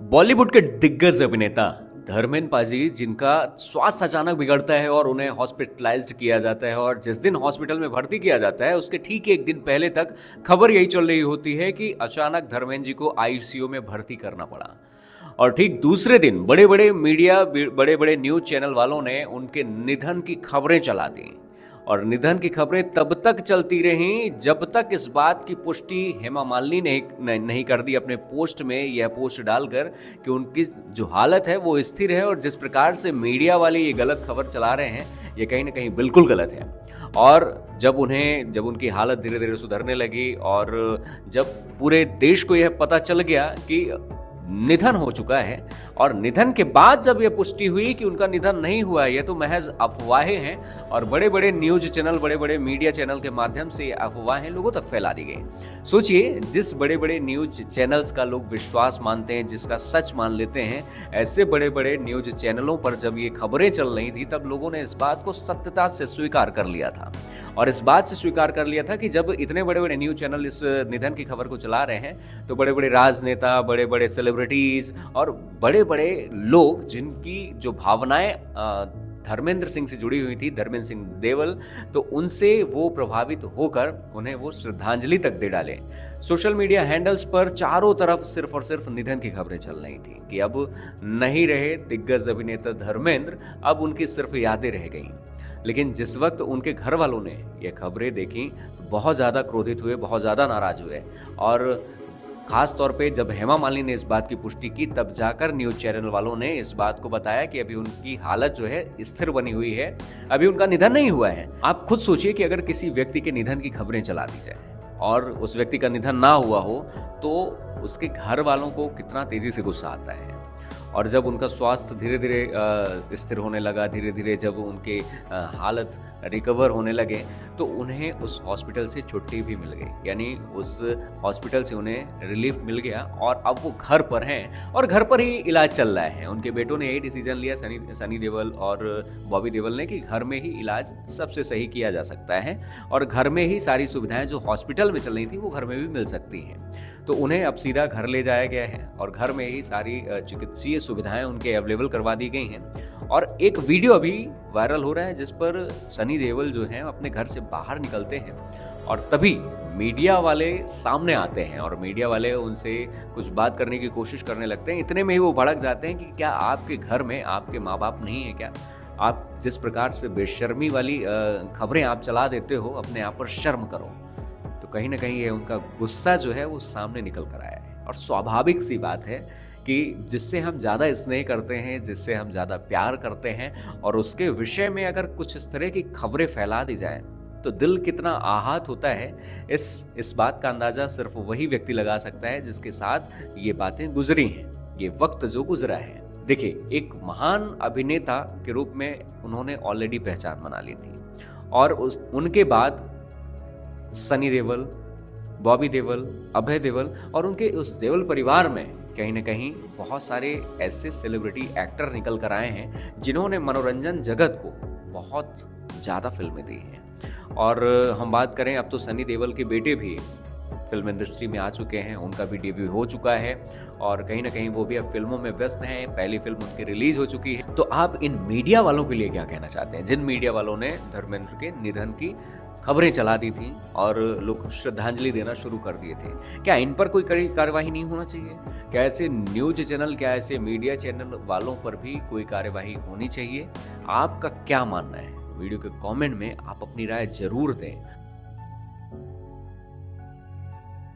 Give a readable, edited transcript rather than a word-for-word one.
बॉलीवुड के दिग्गज अभिनेता धर्मेंद्र पाजी, जिनका स्वास्थ्य अचानक बिगड़ता है और उन्हें हॉस्पिटलाइज्ड किया जाता है, और जिस दिन हॉस्पिटल में भर्ती किया जाता है उसके ठीक एक दिन पहले तक खबर यही चल रही होती है कि अचानक धर्मेंद्र जी को आईसीयू में भर्ती करना पड़ा। और ठीक दूसरे दिन बड़े बड़े मीडिया, बड़े बड़े न्यूज चैनल वालों ने उनके निधन की खबरें चला दी। और निधन की खबरें तब तक चलती रहीं जब तक इस बात की पुष्टि हेमा मालिनी ने नहीं कर दी अपने पोस्ट में, यह पोस्ट डालकर कि उनकी जो हालत है वो स्थिर है, और जिस प्रकार से मीडिया वाले ये गलत खबर चला रहे हैं ये कहीं ना कहीं बिल्कुल गलत है। और जब उनकी हालत धीरे धीरे सुधरने लगी और जब पूरे देश को यह पता चल गया कि निधन हो चुका है, और निधन के बाद जब यह पुष्टि हुई कि उनका निधन नहीं हुआ है, यह तो महज अफवाहें हैं, और बड़े बड़े न्यूज चैनल, बड़े बड़े मीडिया चैनल के माध्यम से ये अफवाहें लोगों तक फैला दी गई। सोचिए, जिस बड़े बड़े न्यूज चैनल्स का लोग विश्वास मानते हैं, जिसका सच मान लेते हैं, ऐसे बड़े बड़े न्यूज चैनलों पर जब ये खबरें चल रही थी तब लोगों ने इस बात को सत्यता से स्वीकार कर लिया था। और इस बात से स्वीकार कर लिया था कि जब इतने बड़े बड़े न्यूज चैनल इस निधन की खबर को चला रहे हैं तो बड़े बड़े राजनेता, बड़े बड़े सेलिब्रिटीज और बड़े बड़े लोग जिनकी जो भावनाएं धर्मेंद्र सिंह से जुड़ी हुई थी, धर्मेंद्र सिंह देवल, तो उनसे वो प्रभावित होकर उन्हें वो श्रद्धांजलि तक दे डाले। सोशल मीडिया हैंडल्स पर चारों तरफ सिर्फ और सिर्फ निधन की खबरें चल रही थी कि अब नहीं रहे दिग्गज अभिनेता धर्मेंद्र, अब उनकी सिर्फ यादें रह गईं। लेकिन जिस वक्त उनके घर वालों ने ये खबरें देखी तो बहुत ज़्यादा क्रोधित हुए, बहुत ज़्यादा नाराज हुए, और खास तौर पे जब हेमा मालिनी ने इस बात की पुष्टि की तब जाकर न्यूज चैनल वालों ने इस बात को बताया कि अभी उनकी हालत जो है स्थिर बनी हुई है, अभी उनका निधन नहीं हुआ है। आप खुद सोचिए कि अगर किसी व्यक्ति के निधन की खबरें चला दी जाए और उस व्यक्ति का निधन ना हुआ हो तो उसके घर वालों को कितना तेजी से गुस्सा आता है। और जब उनका स्वास्थ्य धीरे धीरे स्थिर होने लगा, धीरे धीरे जब उनके हालत रिकवर होने लगे तो उन्हें उस हॉस्पिटल से छुट्टी भी मिल गई, यानी उस हॉस्पिटल से उन्हें रिलीफ मिल गया और अब वो घर पर हैं और घर पर ही इलाज चल रहा है। उनके बेटों ने यही डिसीजन लिया, सनी देओल और बॉबी देओल ने, कि घर में ही इलाज सबसे सही किया जा सकता है और घर में ही सारी सुविधाएं जो हॉस्पिटल में चल रही थी वो घर में भी मिल सकती हैं। तो उन्हें अब सीधा घर ले जाया गया है और घर में ही सारी चिकित्सीय सुविधाएं उनके अवेलेबल करवा दी गई हैं। और एक वीडियो अभी वायरल हो रहा है जिस पर सनी देओल जो हैं अपने घर से बाहर निकलते हैं और तभी मीडिया वाले सामने आते हैं और मीडिया वाले उनसे कुछ बात करने की कोशिश करने लगते हैं। इतने में ही वो भड़क जाते हैं कि क्या आपके घर में आपके माँ बाप नहीं है क्या? आप जिस प्रकार से बेशर्मी वाली खबरें आप चला देते हो, अपने आप पर शर्म करो। तो कहीं ना कहीं ये उनका गुस्सा जो है वो सामने निकल कर आया है। और स्वाभाविक सी बात है कि जिससे हम ज़्यादा स्नेह करते हैं, जिससे हम ज़्यादा प्यार करते हैं और उसके विषय में अगर कुछ इस तरह की खबरें फैला दी जाएं तो दिल कितना आहत होता है, इस बात का अंदाज़ा सिर्फ वही व्यक्ति लगा सकता है जिसके साथ ये बातें गुजरी हैं, ये वक्त जो गुजरा है। देखिए, एक महान अभिनेता के रूप में उन्होंने ऑलरेडी पहचान बना ली थी और उनके बाद सनी देओल, बॉबी देओल, अभय देओल और उनके उस देओल परिवार में कहीं ना कहीं बहुत सारे ऐसे सेलिब्रिटी एक्टर निकल कर आए हैं जिन्होंने मनोरंजन जगत को बहुत ज़्यादा फिल्में दी हैं। और हम बात करें, अब तो सनी देओल के बेटे भी फिल्म इंडस्ट्री में आ चुके हैं, उनका भी डेब्यू हो चुका है और कहीं ना कहीं वो भी अब फिल्मों में व्यस्त हैं। पहली फिल्म उनकी रिलीज हो चुकी है। तो आप इन मीडिया वालों के लिए क्या कहना चाहते हैं, जिन मीडिया वालों ने धर्मेंद्र के निधन की खबरें चला दी थी और लोग श्रद्धांजलि देना शुरू कर दिए थे? क्या इन पर कोई कड़ी कार्रवाई नहीं होना चाहिए? क्या ऐसे न्यूज चैनल, क्या ऐसे मीडिया चैनल वालों पर भी कोई कार्रवाई होनी चाहिए? आपका क्या मानना है? वीडियो के कमेंट में आप अपनी राय जरूर दें